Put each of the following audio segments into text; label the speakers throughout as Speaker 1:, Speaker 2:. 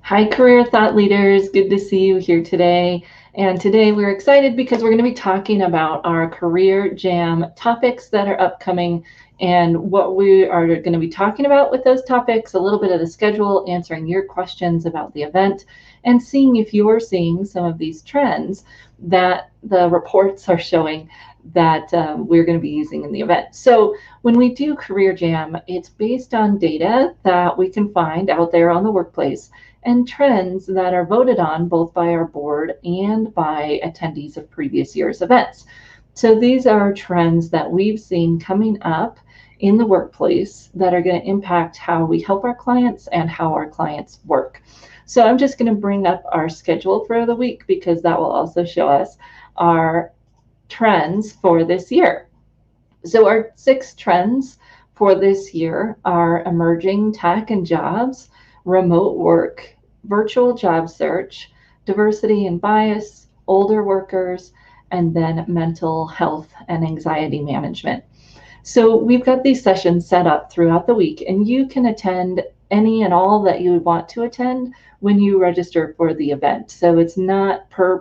Speaker 1: Hi, career thought leaders. Good to see you here today. And today we're excited because we're going to be talking about our Career Jam topics that are upcoming and what we are going to be talking about with those topics, a little bit of the schedule, answering your questions about the event, and seeing if you're seeing some of these trends that the reports are showing that we're going to be using in the event. So when we do Career Jam, it's based on data that we can find out there on the workplace and trends that are voted on both by our board and by attendees of previous year's events. So these are trends that we've seen coming up in the workplace that are going to impact how we help our clients and how our clients work. So I'm just going to bring up our schedule for the week because that will also show us our trends for this year. So our 6 trends for this year are emerging tech and jobs, remote work, virtual job search, diversity and bias, older workers, and then mental health and anxiety management. So we've got these sessions set up throughout the week, and you can attend any and all that you would want to attend when you register for the event. So it's not per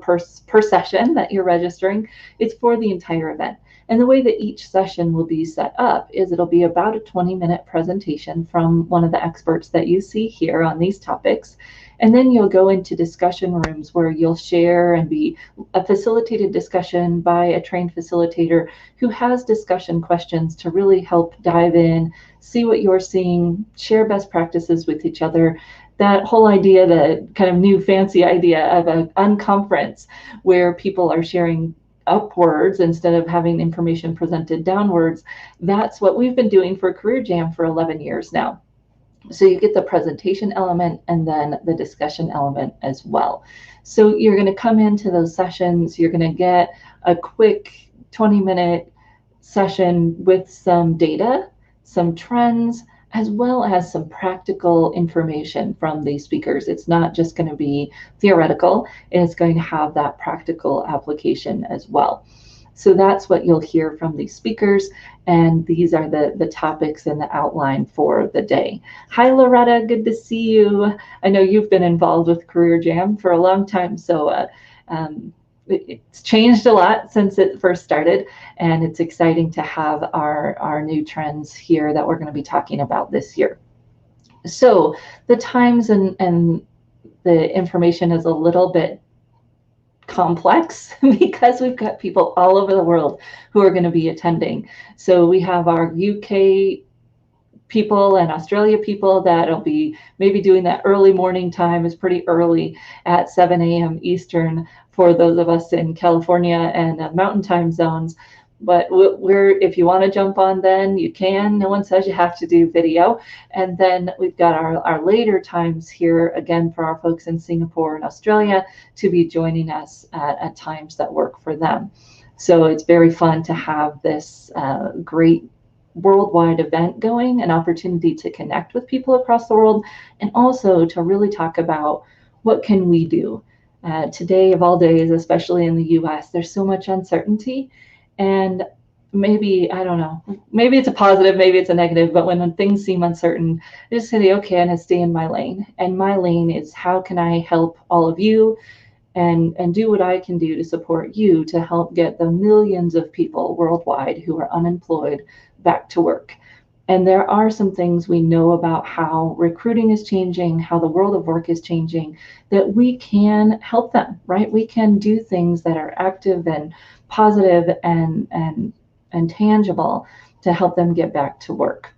Speaker 1: session that you're registering, it's for the entire event. And the way that each session will be set up is it'll be about a 20-minute presentation from one of the experts that you see here on these topics. And then you'll go into discussion rooms where you'll share and be a facilitated discussion by a trained facilitator who has discussion questions to really help dive in, see what you're seeing, share best practices with each other. That whole idea, the kind of new fancy idea of an unconference where people are sharing upwards instead of having information presented downwards, that's what we've been doing for Career Jam for 11 years now. So you get the presentation element and then the discussion element as well. So you're going to come into those sessions, you're going to get a quick 20-minute session with some data, some trends, as well as some practical information from these speakers. It's not just going to be theoretical, it's going to have that practical application as well. So that's what you'll hear from these speakers, and these are the topics in the outline for the day. Hi, Loretta, good to see you. I know you've been involved with Career Jam for a long time, so it's changed a lot since it first started, and it's exciting to have our new trends here that we're going to be talking about this year. So the times and the information is a little bit complex because we've got people all over the world who are going to be attending. So we have our UK people and Australia people that'll be maybe doing that early morning time. Is pretty early at 7 a.m. Eastern for those of us in California and mountain time zones. But if you want to jump on, then you can. No one says you have to do video. And then we've got our later times here, again, for our folks in Singapore and Australia to be joining us at times that work for them. So it's very fun to have this great worldwide event going, an opportunity to connect with people across the world, and also to really talk about what can we do. Today of all days, especially in the US, there's so much uncertainty. And maybe, I don't know, maybe it's a positive, maybe it's a negative, but when things seem uncertain, I just say, okay, I'm going to stay in my lane. And my lane is how can I help all of you and do what I can do to support you to help get the millions of people worldwide who are unemployed back to work. And there are some things we know about how recruiting is changing, how the world of work is changing, that we can help them, right? We can do things that are active and positive and tangible to help them get back to work.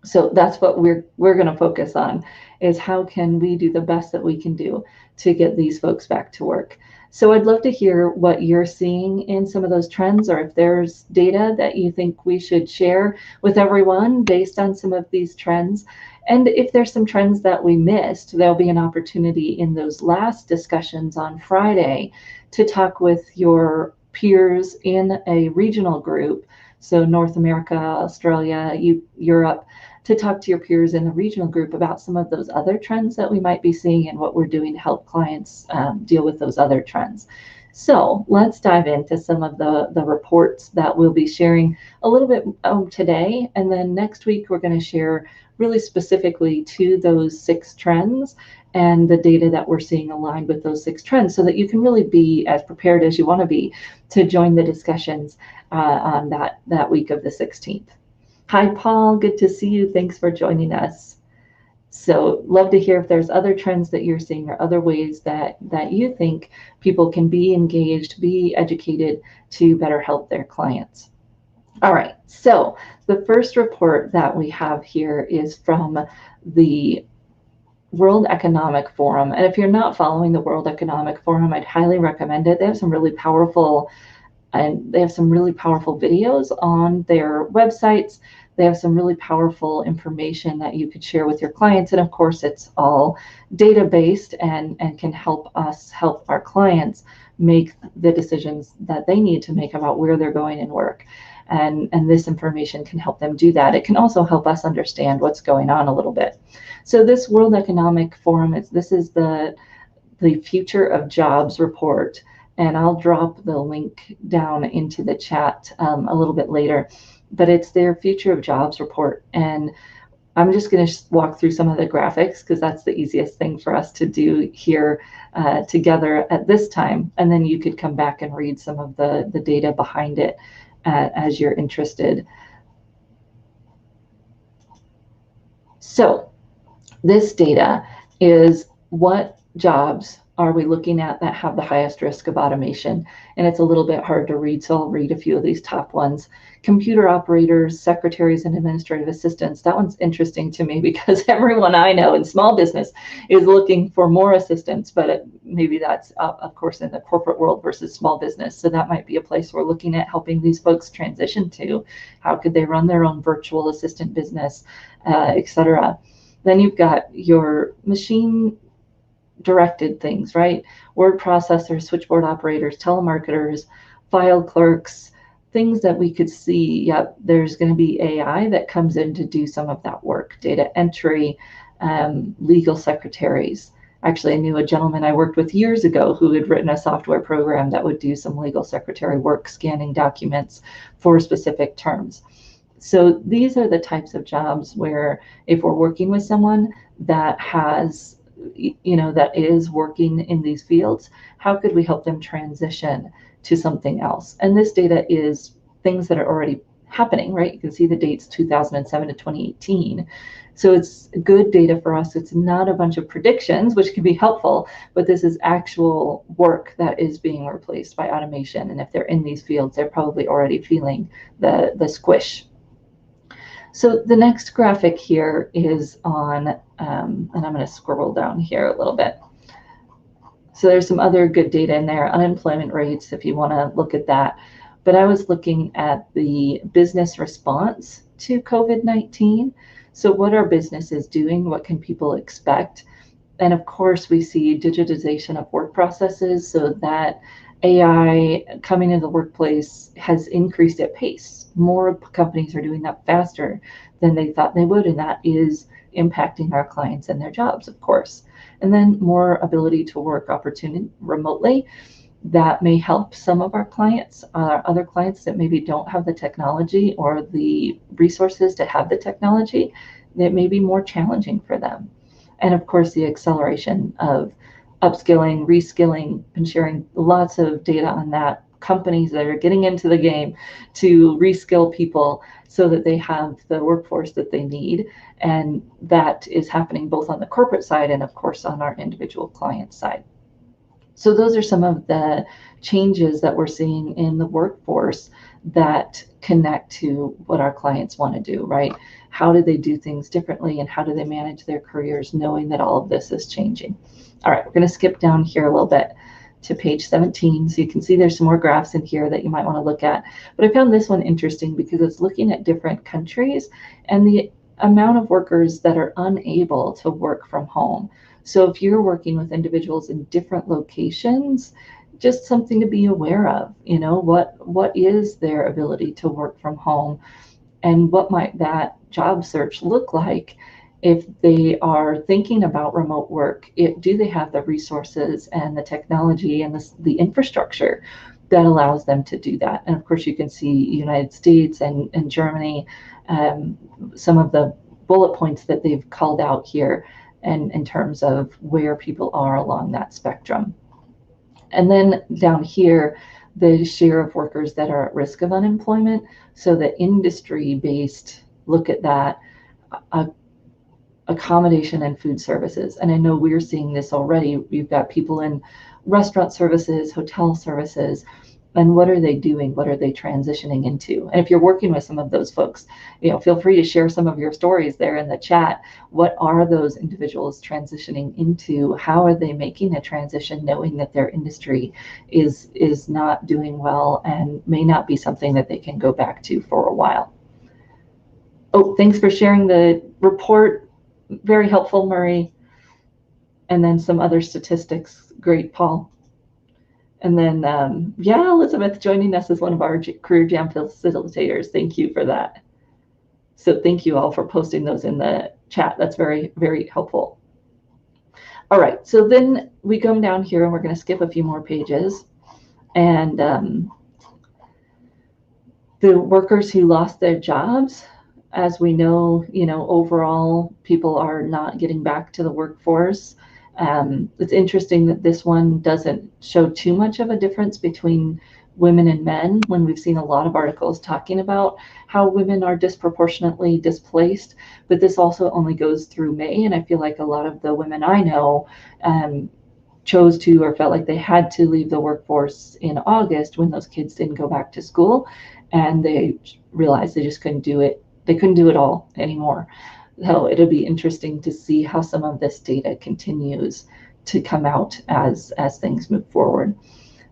Speaker 1: So that's what we're going to focus on, is how can we do the best that we can do to get these folks back to work. So I'd love to hear what you're seeing in some of those trends, or if there's data that you think we should share with everyone based on some of these trends. And if there's some trends that we missed, there'll be an opportunity in those last discussions on Friday to talk with your peers in a regional group, so North America, Australia, Europe, to talk to your peers in the regional group about some of those other trends that we might be seeing and what we're doing to help clients deal with those other trends. So let's dive into some of the reports that we'll be sharing a little bit today. And then next week, we're going to share really specifically to those 6 trends and the data that we're seeing aligned with those 6 trends so that you can really be as prepared as you want to be to join the discussions on that week of the 16th. Hi, Paul. Good to see you. Thanks for joining us. So love to hear if there's other trends that you're seeing or other ways that you think people can be engaged, be educated to better help their clients. All right, so the first report that we have here is from the World Economic Forum. And if you're not following the World Economic Forum, I'd highly recommend it. They have some really powerful videos on their websites. They have some really powerful information that you could share with your clients. And of course, it's all data-based and can help us help our clients make the decisions that they need to make about where they're going in work. And this information can help them do that. It can also help us understand what's going on a little bit. So this World Economic Forum, this is the Future of Jobs report. And I'll drop the link down into the chat a little bit later. But it's their Future of Jobs report. And I'm just going to walk through some of the graphics because that's the easiest thing for us to do here together at this time. And then you could come back and read some of the data behind it as you're interested. So this data is what jobs are we looking at that have the highest risk of automation? And it's a little bit hard to read, so I'll read a few of these top ones. Computer operators, secretaries, and administrative assistants. That one's interesting to me because everyone I know in small business is looking for more assistance, but maybe that's, of course, in the corporate world versus small business. So that might be a place we're looking at helping these folks transition to. How could they run their own virtual assistant business, etc. Then you've got your machine directed things, right? Word processors, switchboard operators, telemarketers, file clerks, things that we could see, yep, there's going to be AI that comes in to do some of that work. Data entry, legal secretaries. Actually, I knew a gentleman I worked with years ago who had written a software program that would do some legal secretary work, scanning documents for specific terms. So these are the types of jobs where if we're working with someone that has that is working in these fields, how could we help them transition to something else? And this data is things that are already happening, right? You can see the dates 2007 to 2018. So it's good data for us. It's not a bunch of predictions, which can be helpful, but this is actual work that is being replaced by automation. And if they're in these fields, they're probably already feeling the squish. So the next graphic here is on, and I'm going to scroll down here a little bit. So there's some other good data in there, unemployment rates, if you want to look at that. But I was looking at the business response to COVID-19. So what are businesses doing? What can people expect? And of course, we see digitization of work processes so that AI coming into the workplace has increased at pace. More companies are doing that faster than they thought they would, and that is impacting our clients and their jobs, of course. And then more ability to work opportunity remotely. That may help some of our clients, other clients that maybe don't have the technology or the resources to have the technology. That may be more challenging for them. And of course, the acceleration of upskilling, reskilling, and sharing lots of data on that. Companies that are getting into the game to reskill people so that they have the workforce that they need. And that is happening both on the corporate side and, of course, on our individual client side. So those are some of the changes that we're seeing in the workforce that connect to what our clients want to do, right? How do they do things differently and how do they manage their careers knowing that all of this is changing? All right, we're going to skip down here a little bit to page 17. So you can see there's some more graphs in here that you might want to look at. But I found this one interesting because it's looking at different countries and the amount of workers that are unable to work from home. So if you're working with individuals in different locations, just something to be aware of, what is their ability to work from home and what might that job search look like if they are thinking about remote work, do they have the resources and the technology and the infrastructure that allows them to do that? And of course, you can see United States and Germany, some of the bullet points that they've called out here, and in terms of where people are along that spectrum. And then down here, the share of workers that are at risk of unemployment. So the industry-based look at that, accommodation and food services. And I know we're seeing this already. We've got people in restaurant services, hotel services, and what are they doing? What are they transitioning into? And if you're working with some of those folks, feel free to share some of your stories there in the chat. What are those individuals transitioning into? How are they making a transition, knowing that their industry is not doing well and may not be something that they can go back to for a while? Oh, thanks for sharing the report. Very helpful, Murray. And then some other statistics. Great, Paul. And then, Elizabeth joining us as one of our Career Jam facilitators. Thank you for that. So thank you all for posting those in the chat. That's very, very helpful. All right, so then we come down here and we're going to skip a few more pages. And the workers who lost their jobs, as we know, overall, people are not getting back to the workforce. It's interesting that this one doesn't show too much of a difference between women and men, when we've seen a lot of articles talking about how women are disproportionately displaced. But this also only goes through May, and I feel like a lot of the women I know chose to, or felt like they had to leave the workforce in August when those kids didn't go back to school, and they realized they just couldn't do it. They couldn't do it all anymore. So it'll be interesting to see how some of this data continues to come out as things move forward.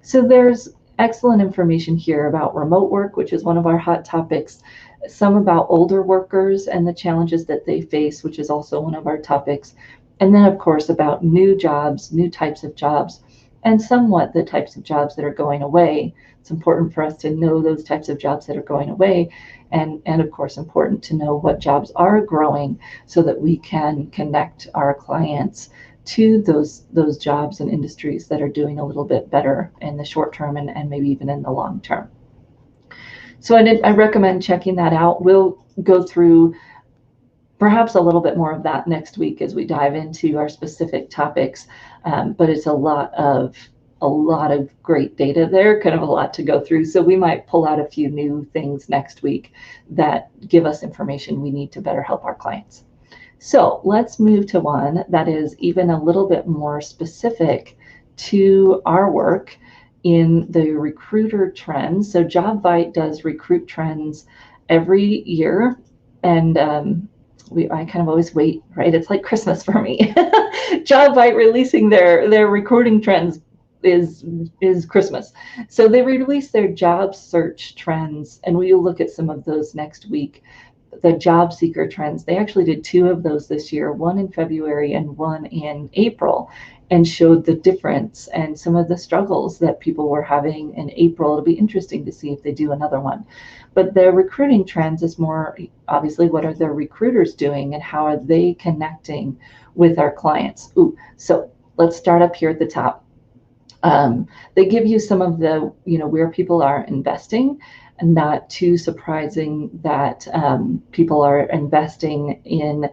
Speaker 1: So there's excellent information here about remote work, which is one of our hot topics, some about older workers and the challenges that they face, which is also one of our topics, and then of course about new jobs, new types of jobs, and somewhat the types of jobs that are going away. It's important for us to know those types of jobs that are going away, and of course important to know what jobs are growing so that we can connect our clients to those jobs and industries that are doing a little bit better in the short term and maybe even in the long term. So I recommend checking that out. We'll go through perhaps a little bit more of that next week as we dive into our specific topics, but it's a lot of great data there, kind of a lot to go through. So we might pull out a few new things next week that give us information we need to better help our clients. So let's move to one that is even a little bit more specific to our work in the recruiter trends. So JobVite does recruit trends every year, and I kind of always wait, right? It's like Christmas for me. JobVite releasing their recruiting trends is Christmas. So they release their job search trends, and we'll look at some of those next week. The job seeker trends, they actually did 2 of those this year, one in February and one in April, and showed the difference and some of the struggles that people were having in April. It'll be interesting to see if they do another one. But the recruiting trends is more obviously what are their recruiters doing and how are they connecting with our clients. So let's start up here at the top. They give you some of the, where people are investing, and not too surprising that people are investing in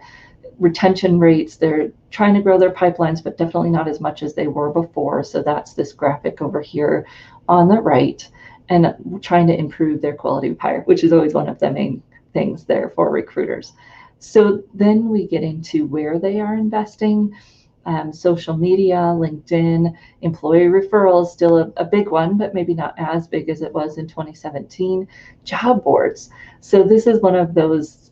Speaker 1: retention rates. They're trying to grow their pipelines, but definitely not as much as they were before. So that's this graphic over here on the right, and trying to improve their quality of hire, which is always one of the main things there for recruiters. So then we get into where they are investing. Social media, LinkedIn, employee referrals, still a big one, but maybe not as big as it was in 2017. Job boards. So this is one of those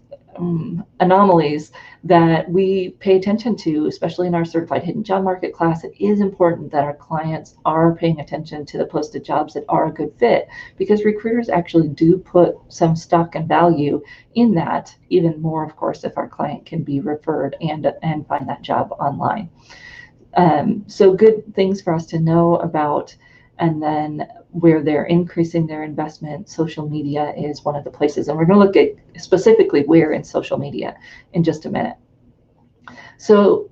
Speaker 1: anomalies that we pay attention to, especially in our certified hidden job market class. It is important that our clients are paying attention to the posted jobs that are a good fit, because recruiters actually do put some stock and value in that, even more, of course, if our client can be referred and find that job online. So good things for us to know about. And then where they're increasing their investment, social media is one of the places. And we're going to look at specifically where in social media in just a minute. So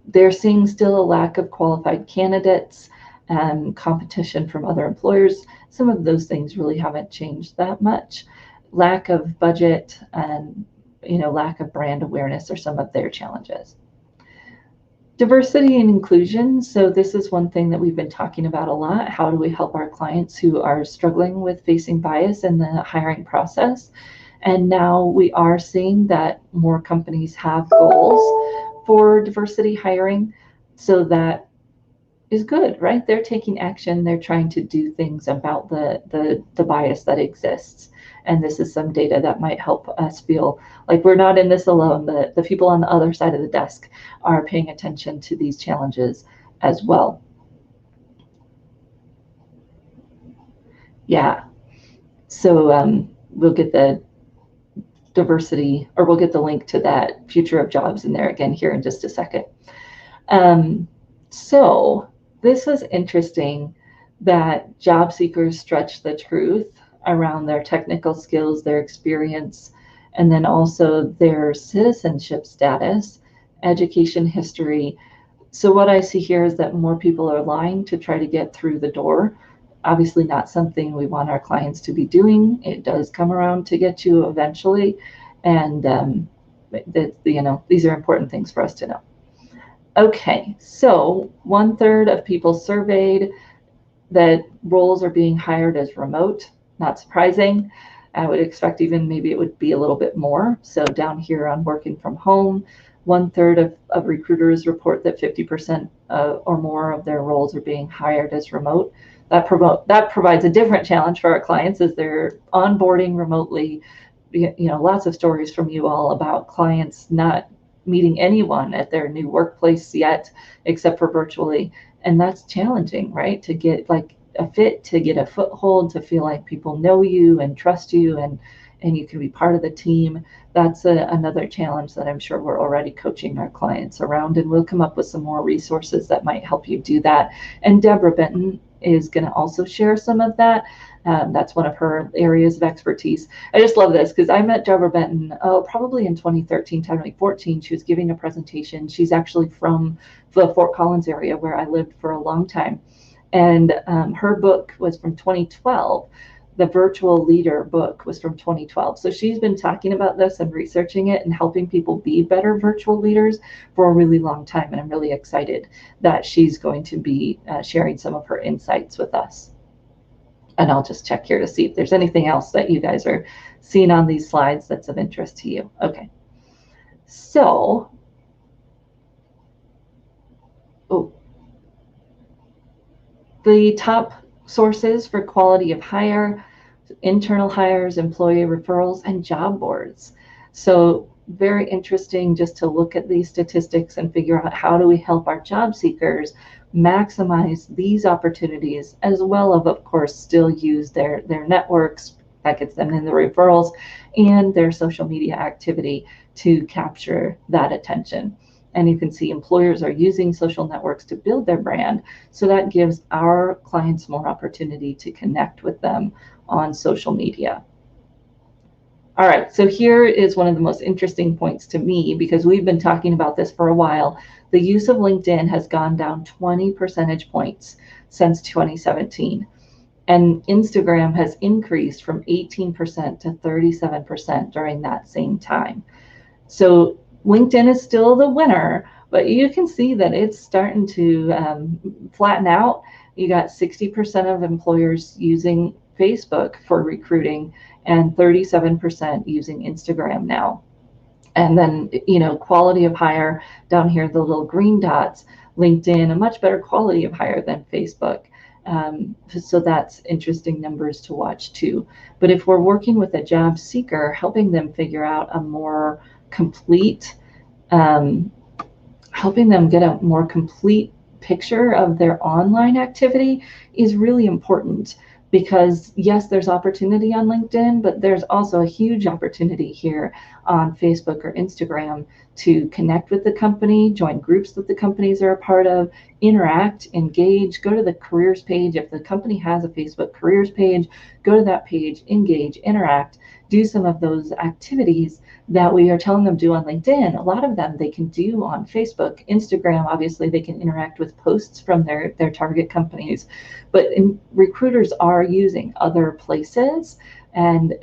Speaker 1: they're seeing still a lack of qualified candidates and competition from other employers. Some of those things really haven't changed that much. Lack of budget and lack of brand awareness are some of their challenges. Diversity and inclusion. So this is one thing that we've been talking about a lot. How do we help our clients who are struggling with facing bias in the hiring process? And now we are seeing that more companies have goals for diversity hiring. So that is good, right? They're taking action. They're trying to do things about the bias that exists. And this is some data that might help us feel like we're not in this alone. The people on the other side of the desk are paying attention to these challenges as well. Yeah. So we'll get the diversity, or we'll get the link to that future of jobs in there again here in just a second. So this was interesting that job seekers stretch the truth around their technical skills, their experience, and then also their citizenship status, education history. So what I see here is that more people are lying to try to get through the door. Obviously not something we want our clients to be doing. It does come around to get you eventually. And these are important things for us to know. Okay, so 1/3 of people surveyed that roles are being hired as remote. Not surprising. I would expect even maybe it would be a little bit more. So down here on working from home, 1/3 of recruiters report that 50% or more of their roles are being hired as remote. That provides a different challenge for our clients as they're onboarding remotely. Lots of stories from you all about clients not meeting anyone at their new workplace yet, except for virtually. And that's challenging, right? To get like a fit, to get a foothold, to feel like people know you and trust you and you can be part of the team. That's another challenge that I'm sure we're already coaching our clients around, and we'll come up with some more resources that might help you do that. And Deborah Benton is going to also share some of that. That's one of her areas of expertise. I just love this because I met Deborah Benton, probably in 2013, 2014. She was giving a presentation. She's actually from the Fort Collins area where I lived for a long time. And her book was from 2012. The Virtual Leader book was from 2012. So she's been talking about this and researching it and helping people be better virtual leaders for a really long time. And I'm really excited that she's going to be sharing some of her insights with us. And I'll just check here to see if there's anything else that you guys are seeing on these slides that's of interest to you. Okay. So, the top sources for quality of hire: internal hires, employee referrals, and job boards. So very interesting just to look at these statistics and figure out how do we help our job seekers maximize these opportunities, as well as, of course, still use their networks, that gets them in the referrals, and their social media activity to capture that attention. And you can see employers are using social networks to build their brand. So that gives our clients more opportunity to connect with them on social media. All right, so here is one of the most interesting points to me, because we've been talking about this for a while. The use of LinkedIn has gone down 20 percentage points since 2017. And Instagram has increased from 18% to 37% during that same time. So LinkedIn is still the winner, but you can see that it's starting to flatten out. You got 60% of employers using Facebook for recruiting and 37% using Instagram now. And then, quality of hire down here, the little green dots, LinkedIn, a much better quality of hire than Facebook. So that's interesting numbers to watch too. But if we're working with a job seeker, helping them figure out a more complete, helping them get a more complete picture of their online activity is really important. Because yes, there's opportunity on LinkedIn, but there's also a huge opportunity here on Facebook or Instagram to connect with the company, join groups that the companies are a part of, interact, engage, go to the careers page. If the company has a Facebook careers page, go to that page, engage, interact, do some of those activities that we are telling them to do on LinkedIn. A lot of them they can do on Facebook, Instagram. Obviously, they can interact with posts from their target companies, but recruiters are using other places, and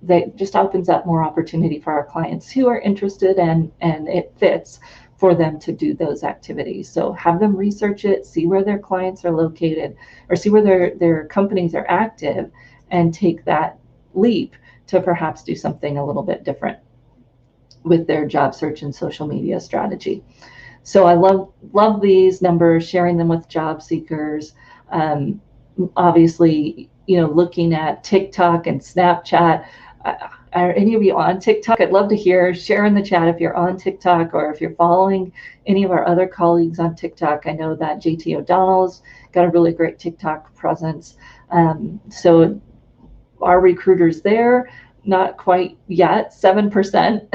Speaker 1: that just opens up more opportunity for our clients who are interested, and it fits for them to do those activities. So have them research it, see where their clients are located, or see where their companies are active, and take that leap to perhaps do something a little bit different with their job search and social media strategy. So I love these numbers, sharing them with job seekers. Obviously, looking at TikTok and Snapchat. Are any of you on TikTok? I'd love to hear. Share in the chat if you're on TikTok, or if you're following any of our other colleagues on TikTok. I know that JT O'Donnell's got a really great TikTok presence. So our recruiters there, not quite yet, 7%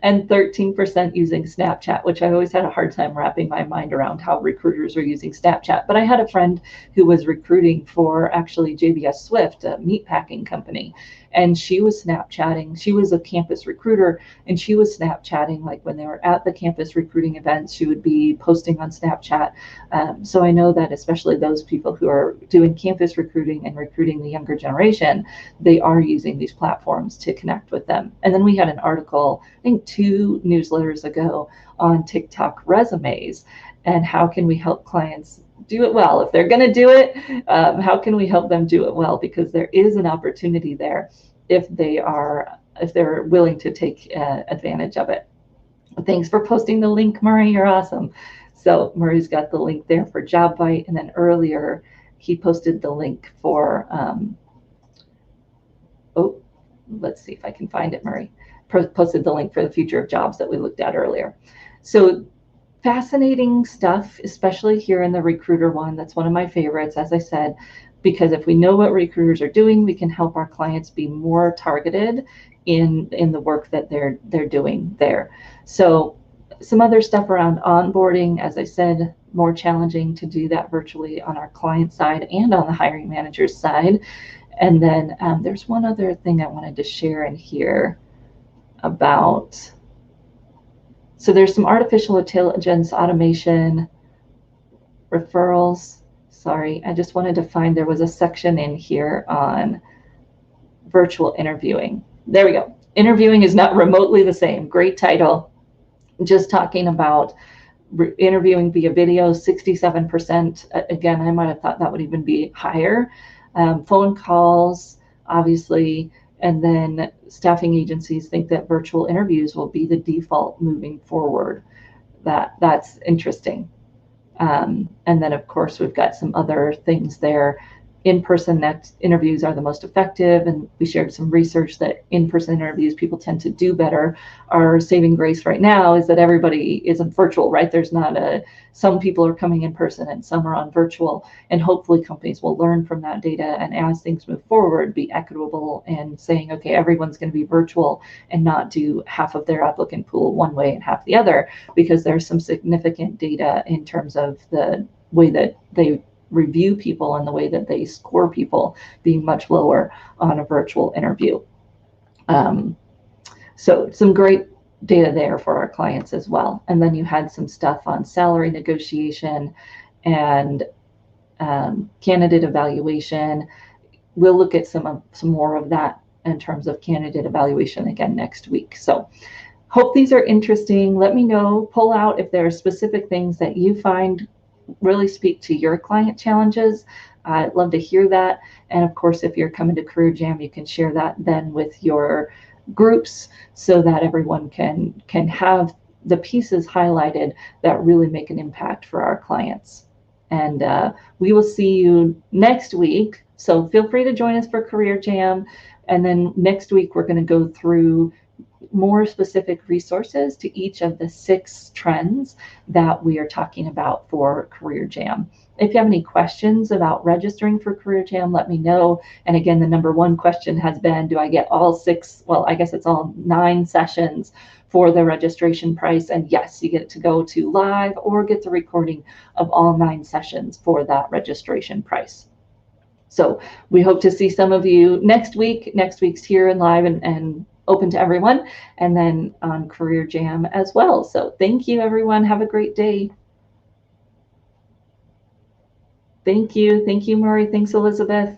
Speaker 1: and 13% using Snapchat, which I always had a hard time wrapping my mind around how recruiters are using Snapchat. But I had a friend who was recruiting for actually JBS Swift, a meatpacking company, and she was Snapchatting. She was a campus recruiter, and she was Snapchatting, like when they were at the campus recruiting events, she would be posting on Snapchat. So I know that especially those people who are doing campus recruiting and recruiting the younger generation, they are using these platforms to connect with them. And then we had an article, I think 2 newsletters ago, on TikTok resumes and how can we help clients do it well. If they're going to do it, how can we help them do it well? Because there is an opportunity there if they're willing to take advantage of it. Thanks for posting the link, Murray. You're awesome. So Murray's got the link there for JobBite, and then earlier he posted the link for let's see if I can find it. Murray posted the link for the future of jobs that we looked at earlier. So fascinating stuff, especially here in the recruiter one. That's one of my favorites, as I said, because if we know what recruiters are doing, we can help our clients be more targeted in the work that they're doing there. So some other stuff around onboarding, as I said, more challenging to do that virtually on our client side and on the hiring manager's side. And then there's one other thing I wanted to share in here about. So there's some artificial intelligence automation referrals. Sorry, I just wanted to find, there was a section in here on virtual interviewing. There we go. Interviewing is not remotely the same. Great title. Just talking about interviewing via video, 67%. Again, I might have thought that would even be higher. Phone calls, obviously, and then staffing agencies think that virtual interviews will be the default moving forward. That's interesting. And then, of course, we've got some other things there. In-person interviews are the most effective, and we shared some research that in-person interviews people tend to do better. Our saving grace right now is that everybody isn't virtual, right? There's not some people are coming in person and some are on virtual, and hopefully companies will learn from that data, and as things move forward, be equitable and saying, okay, everyone's going to be virtual and not do half of their applicant pool one way and half the other, because there's some significant data in terms of the way that they review people and the way that they score people being much lower on a virtual interview. So some great data there for our clients as well. And then you had some stuff on salary negotiation and candidate evaluation. We'll look at some more of that in terms of candidate evaluation again next week. So hope these are interesting. Let me know, pull out if there are specific things that you find really speak to your client challenges. I'd love to hear that. And of course, if you're coming to Career Jam, you can share that then with your groups so that everyone can have the pieces highlighted that really make an impact for our clients. And we will see you next week. So feel free to join us for Career Jam. And then next week, we're going to go through more specific resources to each of the 6 trends that we are talking about for Career Jam. If you have any questions about registering for Career Jam, let me know. And again, the number one question has been, do I get all 6, well, I guess it's all 9 sessions for the registration price? And yes, you get to go to live or get the recording of all 9 sessions for that registration price. So we hope to see some of you next week. Next week's here and live and open to everyone, and then on Career Jam as well. So thank you, everyone. Have a great day. Thank you. Thank you, Murray. Thanks, Elizabeth.